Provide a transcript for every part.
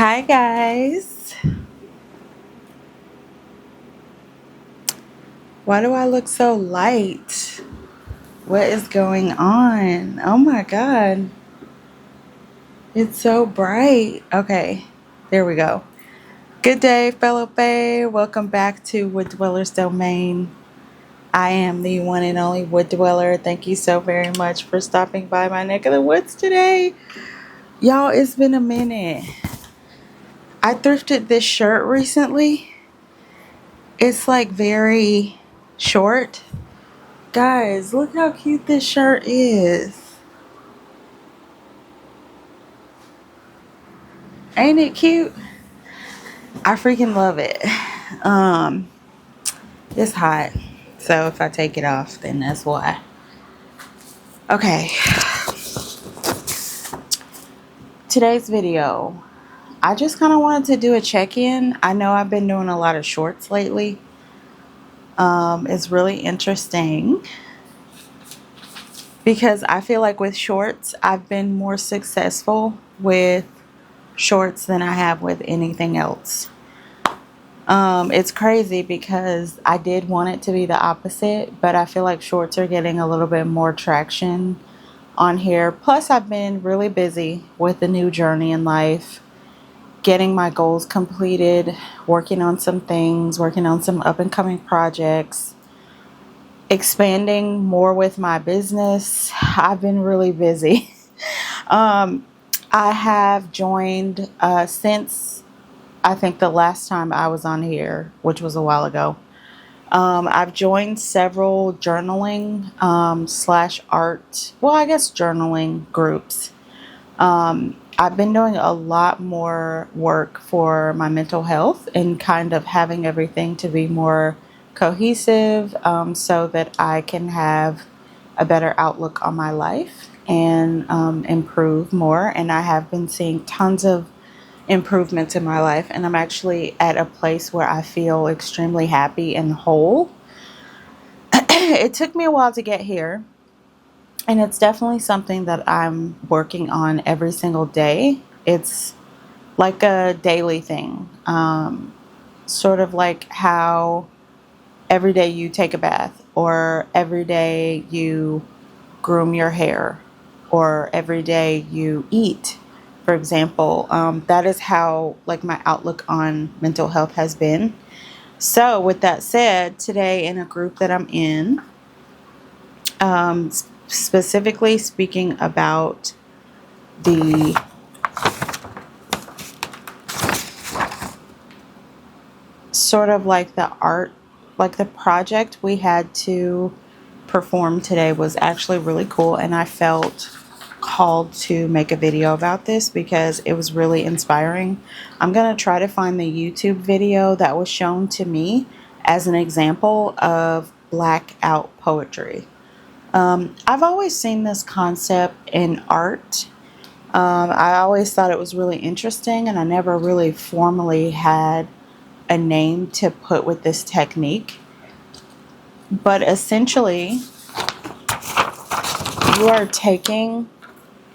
Hi guys. Why do I look so light? What is going on? Oh my god. It's so bright. Okay. There we go. Good day, fellow Fae. Welcome back to Wood Dweller's Domain. I am the one and only Wood Dweller. Thank you so very much for stopping by my neck of the woods today. Y'all, it's been a minute. I thrifted this shirt recently. It's like very short. Guys, look how cute this shirt is. Ain't it cute? I freaking love it. Um, it's hot. So if I take it off, then that's why. Okay. Today's video. I just kind of wanted to do a check-in. I know I've been doing a lot of shorts lately. It's really interesting because I feel like with shorts, I've been more successful with shorts than I have with anything else. It's crazy because I did want it to be the opposite, but I feel like shorts are getting a little bit more traction on here. Plus, I've been really busy with the new journey in life, getting my goals completed, working on some things, working on some up and coming projects, expanding more with my business. I've been really busy. I have joined since I think the last time I was on here, which was a while ago. I've joined several journaling slash art, well, I guess journaling groups. I've been doing a lot more work for my mental health and kind of having everything to be more cohesive, so that I can have a better outlook on my life and improve more. And I have been seeing tons of improvements in my life, and I'm actually at a place where I feel extremely happy and whole. It took me a while to get here, and it's definitely something that I'm working on every single day. It's like a daily thing, sort of like how every day you take a bath, or every day you groom your hair, or every day you eat, for example. That is how like my outlook on mental health has been. So with that said, today in a group that I'm in, specifically speaking about the sort of like the art, like the project we had to perform today was actually really cool, and I felt called to make a video about this because it was really inspiring. I'm going to try to find the YouTube video that was shown to me as an example of blackout poetry. I've always seen this concept in art. I always thought it was really interesting, and I never really formally had a name to put with this technique. But essentially, you are taking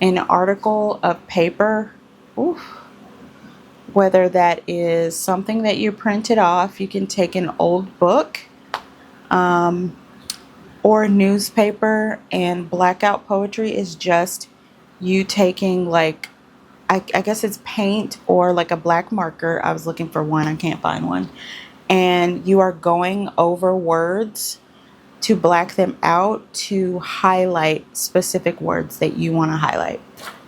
an article of paper, whether that is something that you printed off, you can take an old book, or a newspaper, and blackout poetry is just you taking like, I guess it's paint or like a black marker. I was looking for one, I can't find one. And you are going over words to black them out to highlight specific words that you want to highlight.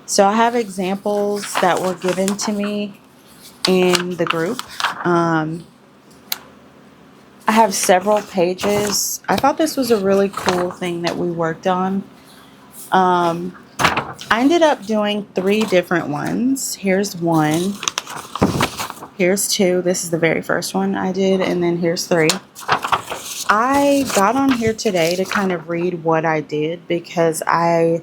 So I have examples that were given to me in the group. I have several pages. I thought this was a really cool thing that we worked on. I ended up doing 3 different ones. Here's one. Here's 2. This is the very first one I did, and then here's 3. I got on here today to kind of read what I did because I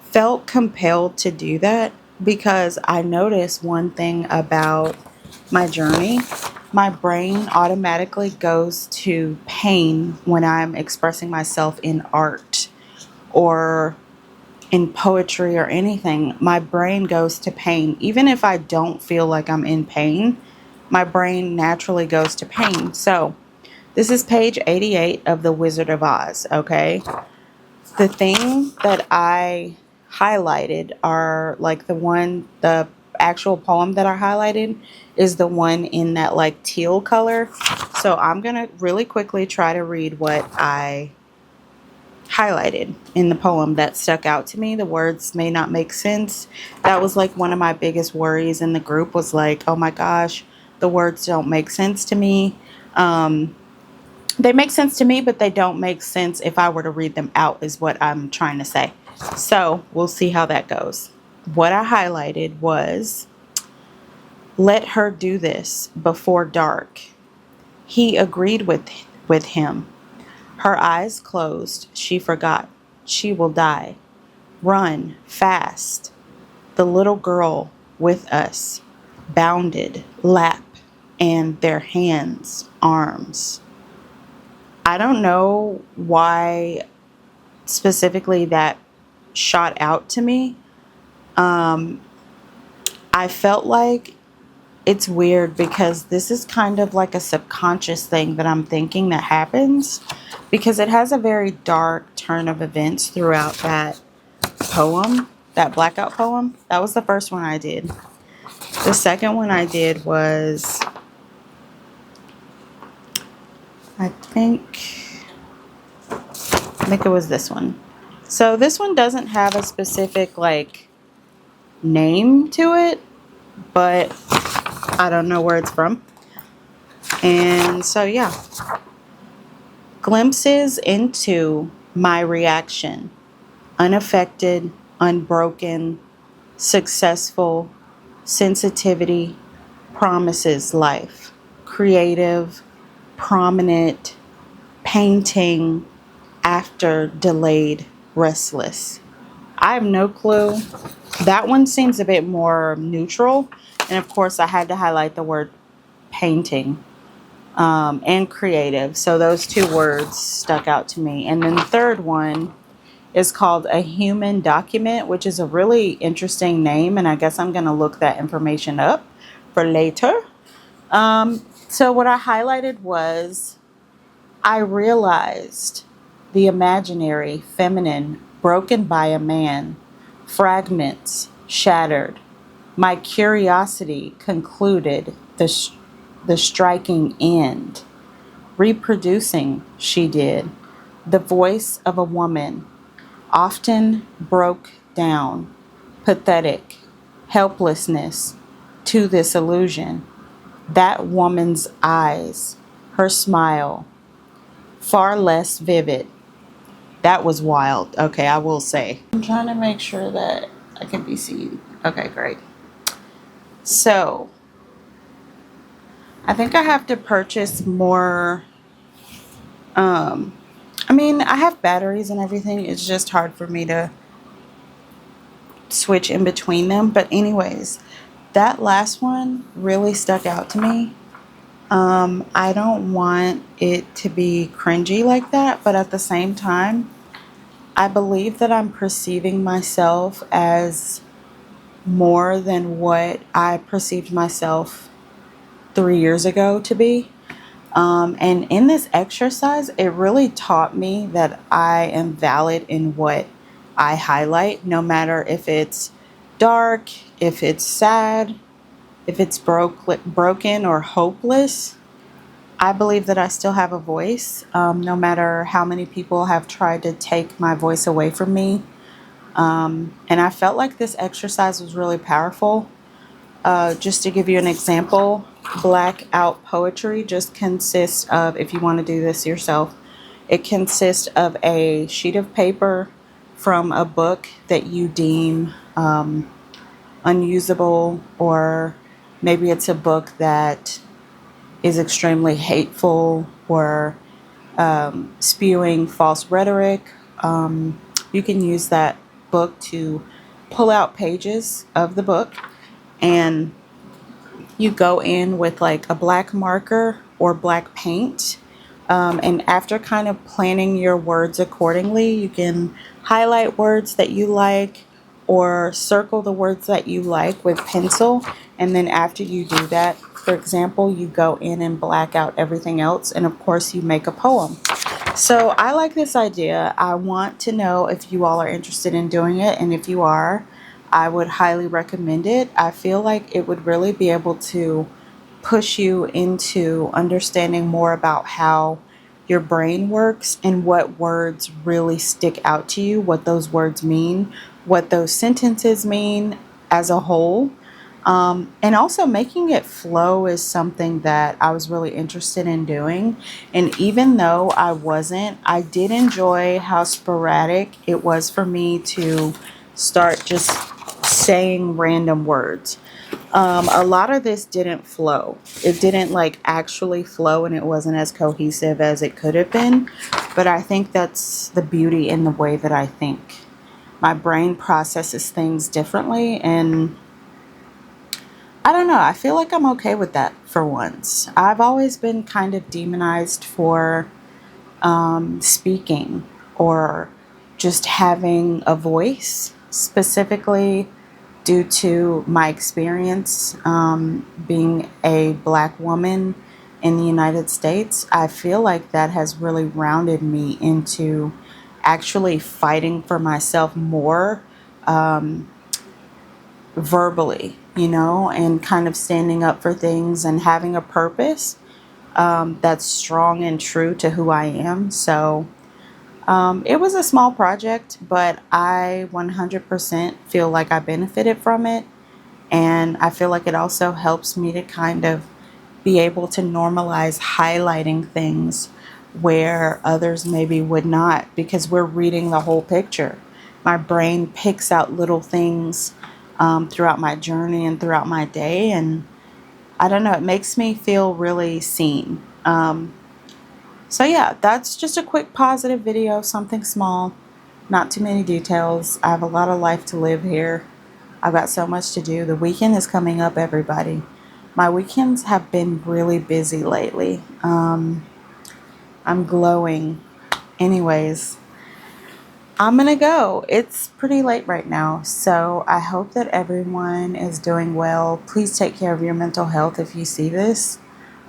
felt compelled to do that, because I noticed one thing about my journey. My brain automatically goes to pain when I'm expressing myself in art or in poetry or anything, my brain goes to pain. Even if I don't feel like I'm in pain, my brain naturally goes to pain. So this is page 88 of The Wizard of Oz, okay? The thing that I highlighted are like the actual poem that I highlighted is the one in that like teal color. So I'm going to really quickly try to read what I highlighted in the poem that stuck out to me. The words may not make sense. That was like one of my biggest worries in the group, was like, oh my gosh, the words don't make sense to me. They make sense to me, but they don't make sense if I were to read them out, is what I'm trying to say. So we'll see how that goes. What I highlighted was, let her do this before dark. He agreed with him. Her eyes closed. She forgot. She will die. Run fast. The little girl with us bounded, lap, and their hands, arms. I don't know why specifically that shot out to me. I felt like it's weird because this is kind of like a subconscious thing that I'm thinking that happens, because it has a very dark turn of events throughout that poem, that blackout poem. That was the first one I did. The second one I did was, I think it was this one. So this one doesn't have a specific like name to it, but I don't know where it's from. And so yeah, glimpses into my reaction. Unaffected, unbroken, successful, sensitivity, promises life, creative, prominent, painting, after, delayed, restless. I have no clue. That one seems a bit more neutral. And of course, I had to highlight the word painting and creative. So those two words stuck out to me. And then the third one is called A Human Document, which is a really interesting name. And I guess I'm going to look that information up for later. So what I highlighted was, I realized the imaginary feminine broken by a man, fragments shattered. My curiosity concluded the striking end. Reproducing, she did, the voice of a woman, often broke down, pathetic, helplessness to this illusion. That woman's eyes, her smile, far less vivid. That was wild. Okay, I will say. I'm trying to make sure that I can be seen. Okay, great. So, I think I have to purchase more. I mean, I have batteries and everything. It's just hard for me to switch in between them. But anyways, that last one really stuck out to me. I don't want it to be cringy like that, but at the same time, I believe that I'm perceiving myself as more than what I perceived myself 3 years ago to be. And in this exercise, it really taught me that I am valid in what I highlight, no matter if it's dark, if it's sad, if it's broken or hopeless. I believe that I still have a voice, no matter how many people have tried to take my voice away from me. And I felt like this exercise was really powerful. Just to give you an example, blackout poetry just consists of, if you want to do this yourself, it consists of a sheet of paper from a book that you deem unusable, or maybe it's a book that is extremely hateful or spewing false rhetoric. You can use that book to pull out pages of the book, and you go in with like a black marker or black paint, And after kind of planning your words accordingly, you can highlight words that you like or circle the words that you like with pencil. And then after you do that, for example, you go in and black out everything else. And of course, you make a poem. So I like this idea. I want to know if you all are interested in doing it. And if you are, I would highly recommend it. I feel like it would really be able to push you into understanding more about how your brain works and what words really stick out to you, what those words mean, what those sentences mean as a whole. And also making it flow is something that I was really interested in doing. And even though I did enjoy how sporadic it was for me to start just saying random words. A lot of this didn't flow. It didn't like actually flow, and it wasn't as cohesive as it could have been. But I think that's the beauty in the way that I think. My brain processes things differently, and I don't know. I feel like I'm okay with that for once. I've always been kind of demonized for speaking or just having a voice, specifically due to my experience being a Black woman in the United States. I feel like that has really rounded me into actually fighting for myself more verbally, and kind of standing up for things and having a purpose that's strong and true to who I am. So it was a small project, but I 100% feel like I benefited from it. And I feel like it also helps me to kind of be able to normalize highlighting things where others maybe would not, because we're reading the whole picture. My brain picks out little things throughout my journey and throughout my day. And I don't know, it makes me feel really seen. So yeah, that's just a quick positive video, something small, not too many details. I have a lot of life to live here. I've got so much to do. The weekend is coming up, everybody. My weekends have been really busy lately. I'm glowing. Anyways, I'm gonna go. It's pretty late right now, so I hope that everyone is doing well. Please take care of your mental health if you see this.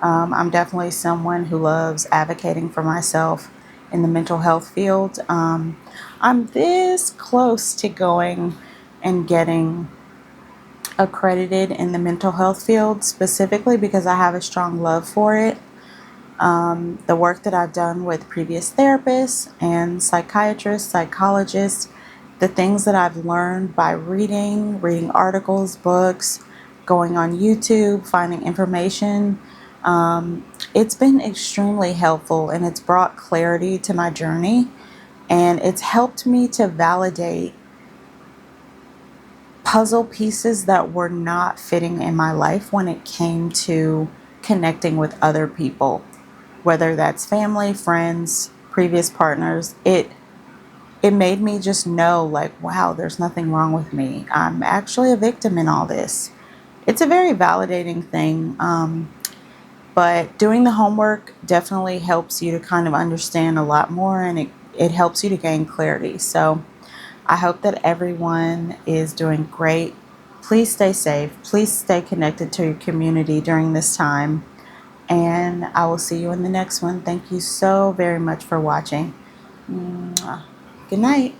I'm definitely someone who loves advocating for myself in the mental health field. I'm this close to going and getting accredited in the mental health field, specifically because I have a strong love for it. The work that I've done with previous therapists and psychiatrists, psychologists, the things that I've learned by reading articles, books, going on YouTube, finding information. It's been extremely helpful, and it's brought clarity to my journey, and it's helped me to validate puzzle pieces that were not fitting in my life when it came to connecting with other people, whether that's family, friends, previous partners. It made me just know, like, wow, there's nothing wrong with me. I'm actually a victim in all this. It's a very validating thing. But doing the homework definitely helps you to kind of understand a lot more, and it helps you to gain clarity. So I hope that everyone is doing great. Please stay safe. Please stay connected to your community during this time. And I will see you in the next one. Thank you so very much for watching. Mwah. Good night.